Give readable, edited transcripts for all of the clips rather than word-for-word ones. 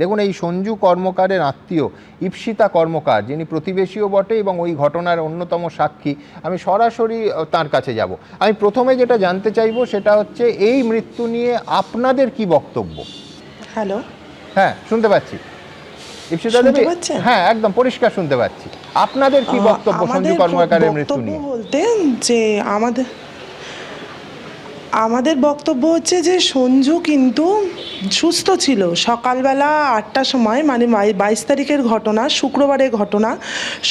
দেখুন, এই সঞ্জু কর্মকারের আত্মীয় ইপ্সিতা কর্মকার, যিনি প্রতিবেশীও বটে এবং ওই ঘটনার অন্যতম সাক্ষী, আমি সরাসরি তার কাছে যাব। আমি প্রথমে যেটা জানতে চাইবো সেটা হচ্ছে এই মৃত্যু নিয়ে আপনাদের কি বক্তব্য? হ্যালো, হ্যাঁ শুনতে পাচ্ছি ইপ্সিতা দেবী। হ্যাঁ একদম পরিষ্কার শুনতে পাচ্ছি। আপনাদের কি বক্তব্য সঞ্জু কর্মকারের মৃত্যু নিয়ে? বলতে যে আমাদের বক্তব্য হচ্ছে যে সঞ্জু কিন্তু সুস্থ ছিল। সকালবেলা 8টার সময়, মানে 22 তারিখের ঘটনা, শুক্রবারের ঘটনা,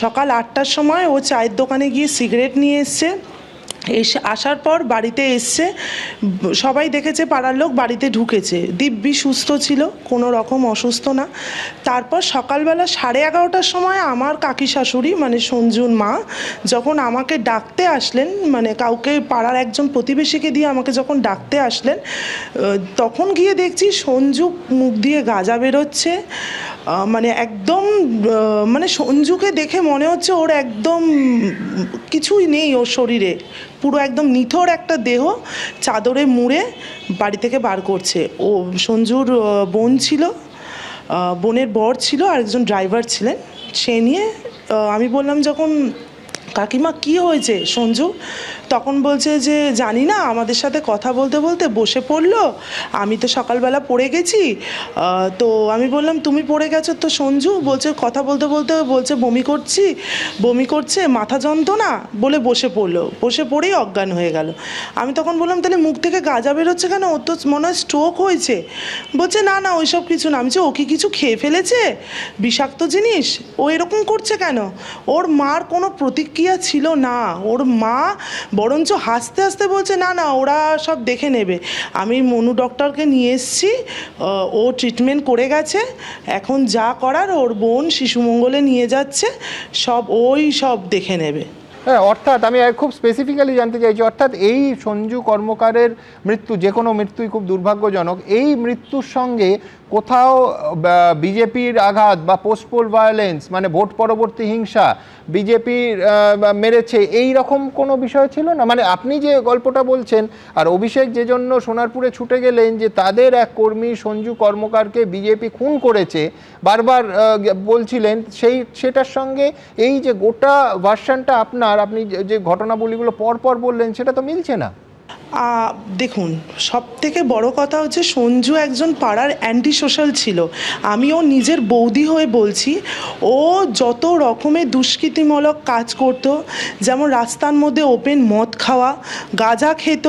সকাল 8টার সময় ও চায়ের দোকানে গিয়ে সিগারেট নিয়ে এসছে। আসার পর বাড়িতে এসছে, সবাই দেখেছে, পাড়ার লোক, বাড়িতে ঢুকেছে, দিব্যি সুস্থ ছিল, কোনো রকম অসুস্থ না। তারপর সকালবেলা 11:30টার সময় আমার কাকি শাশুড়ি, মানে সঞ্জুর মা, যখন আমাকে ডাকতে আসলেন, মানে কাউকে, পাড়ার একজন প্রতিবেশীকে দিয়ে আমাকে যখন ডাকতে আসলেন, তখন গিয়ে দেখছি সঞ্জু মুখ দিয়ে গাঁজা বেরোচ্ছে। মানে একদম, মানে সঞ্জুকে দেখে মনে হচ্ছে ওর একদম কিছুই নেই ওর শরীরে, পুরো একদম নিথর একটা দেহ চাদরে মুড়ে বাড়ি থেকে বার করছে। ও সঞ্জুর বোন ছিল, বোনের বর ছিল, আর একজন ড্রাইভার ছিলেন। সে নিয়ে আমি বললাম যখন, কাকিমা কি হয়েছে সঞ্জু? তখন বলছে যে জানি না, আমাদের সাথে কথা বলতে বলতে বসে পড়লো, আমি তো সকালবেলা পড়ে গেছি। তো আমি বললাম তুমি পড়ে গেছো তো সঞ্জু? বলছে কথা বলতে বলতে বলছে বমি করছে, মাথা যন্ত্রণা, বলে বসে পড়লো, বসে পড়েই অজ্ঞান হয়ে গেল। আমি তখন বললাম তাহলে মুখ থেকে গাঁজা বেরোচ্ছে কেন? ওর তো মনে হয় স্ট্রোক হয়েছে। বলছে না না, ওইসব কিছু না। আমি বলছি ও কি কিছু খেয়ে ফেলেছে, বিষাক্ত জিনিস? ও এরকম করছে কেন? ওর মার কোনো প্রতিক্রিয়া ছিল না। ওর মা বরঞ্চ হাসতে হাসতে বলছে না না, ওরা সব দেখে নেবে। আমি মনু ডক্টরকে নিয়ে এসেছি, ও ট্রিটমেন্ট করে গেছে, এখন যা করার ওর বোন শিশুমঙ্গলে নিয়ে যাচ্ছে, সব দেখে নেবে। হ্যাঁ, অর্থাৎ আমি খুব স্পেসিফিক্যালি জানতে চাইছি, অর্থাৎ এই সঞ্জু কর্মকারের মৃত্যু, যে কোনো মৃত্যুই খুব দুর্ভাগ্যজনক, এই মৃত্যুর সঙ্গে কোথাও বিজেপির আঘাত বা পোস্ট পোল ভায়োলেন্স, মানে ভোট পরবর্তী হিংসা, বিজেপির মেরেছে, এই রকম কোনো বিষয় ছিল না? মানে আপনি যে গল্পটা বলছেন, আর অভিষেক যে জন্য সোনারপুরে ছুটে গেলেন যে তাদের এক কর্মী সঞ্জু কর্মকারকে বিজেপি খুন করেছে, বারবার বলছিলেন, সেটার সঙ্গে এই যে গোটা ভার্সনটা আপনি যে ঘটনাবলীগুলো পরপর বললেন, সেটা তো মিলছে না। দেখুন, সব থেকে বড় কথা হচ্ছে সঞ্জু একজন পাড়ার অ্যান্টি সোশ্যাল ছিল। আমিও নিজের বৌদি হয়ে বলছি, ও যত রকমের দুষ্কৃতিমূলক কাজ করতো, যেমন রাস্তার মধ্যে ওপেন মদ খাওয়া, গাঁজা খেত,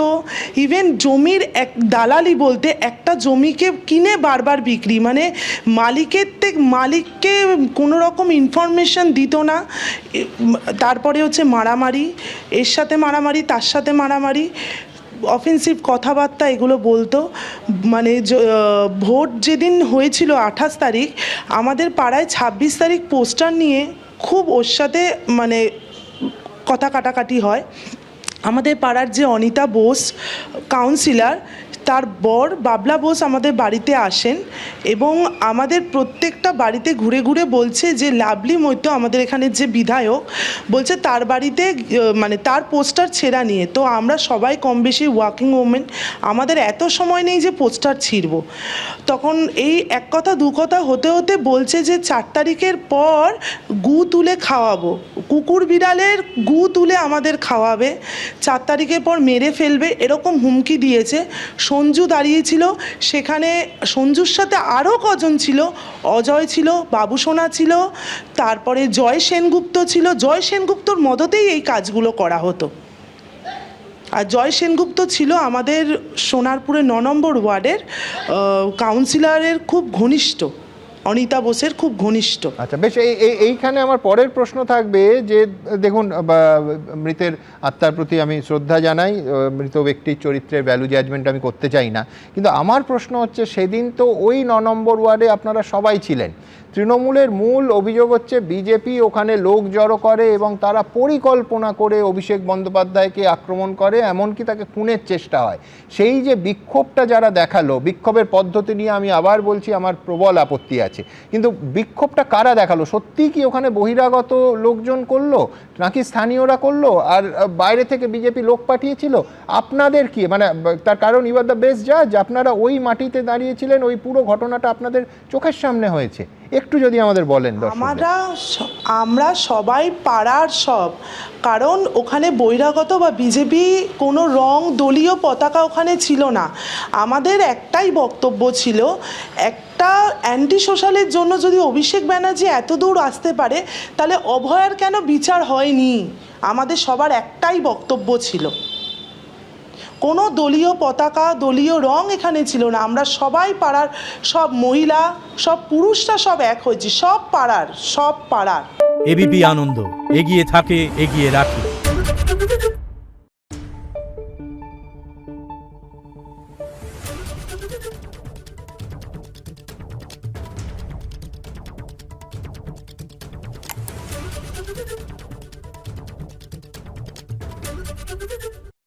ইভেন জমির দালালি বলতে একটা জমিকে কিনে বারবার বিক্রি, মানে মালিককে কোনো রকম ইনফরমেশন দিত না। তারপরে হচ্ছে মারামারি, এর সাথে মারামারি, তার সাথে মারামারি, অফেন্সিভ কথাবার্তা, এগুলো বলতো। মানে ভোট যেদিন হয়েছিল 28 তারিখ, আমাদের পাড়ায় 26 তারিখ পোস্টার নিয়ে খুব ওর সাথে মানে কথা কাটাকাটি হয়। আমাদের পাড়ার যে অনিতা বোস কাউন্সিলর, তার বর বাবলা বোস আমাদের বাড়িতে আসেন এবং আমাদের প্রত্যেকটা বাড়িতে ঘুরে ঘুরে বলছে যে লাভলি মৈত্র, আমাদের এখানের যে বিধায়ক, বলছে তার বাড়িতে মানে তার পোস্টার ছেঁড়া নিয়ে। তো আমরা সবাই কম বেশি ওয়ার্কিং ওমেন, আমাদের এত সময় নেই যে পোস্টার ছিঁড়ব। তখন এই এক কথা দু কথা হতে হতে বলছে যে 4 তারিখের পর গু তুলে খাওয়াবো, কুকুর বিড়ালের গু তুলে আমাদের খাওয়াবে, 4 তারিখের পর মেরে ফেলবে, এরকম হুমকি দিয়েছে। সঞ্জু দাঁড়িয়েছিল সেখানে, সঞ্জুর সাথে আরও কজন ছিল, অজয় ছিল, বাবুসোনা ছিল, তারপরে জয় সেনগুপ্ত ছিল। জয় সেনগুপ্তর মদতেই এই কাজগুলো করা হতো। আর জয় সেনগুপ্ত ছিল আমাদের সোনারপুরের 9 নম্বর ওয়ার্ডের কাউন্সিলরের খুব ঘনিষ্ঠ, অনিতা বোসের খুব ঘনিষ্ঠ। আচ্ছা বেশ, এইখানে আমার পরের প্রশ্ন থাকবে যে দেখুন, মৃতের আত্মার প্রতি আমি শ্রদ্ধা জানাই, মৃত ব্যক্তির চরিত্রের ভ্যালু জাজমেন্ট আমি করতে চাই না, কিন্তু আমার প্রশ্ন হচ্ছে সেদিন তো ওই 9 নম্বর ওয়ার্ডে আপনারা সবাই ছিলেন। তৃণমূলের মূল অভিযোগ হচ্ছে বিজেপি ওখানে লোক জড়ো করে এবং তারা পরিকল্পনা করে অভিষেক বন্দ্যোপাধ্যায়কে আক্রমণ করে, এমনকি তাকে খুনের চেষ্টা হয়। সেই যে বিক্ষোভটা যারা দেখালো, বিক্ষোভের পদ্ধতি নিয়ে আমি আবার বলছি আমার প্রবল আপত্তি আছে। যাচ্ছে, কিন্তু বিক্ষোভটা কারা দেখালো? সত্যিই কি ওখানে বহিরাগত লোকজন করলো, নাকি স্থানীয়রা করলো, আর বাইরে থেকে বিজেপি লোক পাঠিয়েছিল? আপনাদের কি মানে, তার কারণ ইউ আর দ্য বেস্ট জাজ, আপনারা ওই মাটিতে দাঁড়িয়েছিলেন, ওই পুরো ঘটনাটা আপনাদের চোখের সামনে হয়েছে, একটু যদি আমাদের বলেন। আমরা সবাই পাড়ার সব, কারণ ওখানে বহিরাগত বা বিজেপি কোনো রং দলীয় পতাকা ওখানে ছিল না। আমাদের একটাই বক্তব্য ছিল, একটা অ্যান্টি সোশ্যালের জন্য যদি অভিষেক ব্যানার্জি এত দূর আসতে পারে, তাহলে অভয়ার কেন বিচার হয়নি? আমাদের সবার একটাই বক্তব্য ছিল, কোনো দলীয় পতাকা দলীয় রং এখানে ছিল না। আমরা সবাই পাড়ার সব মহিলা, সব পুরুষরা সব এক হয়েছি, সব পাড়ার। এবিপি আনন্দ, এগিয়ে থাকে, এগিয়ে রাখে।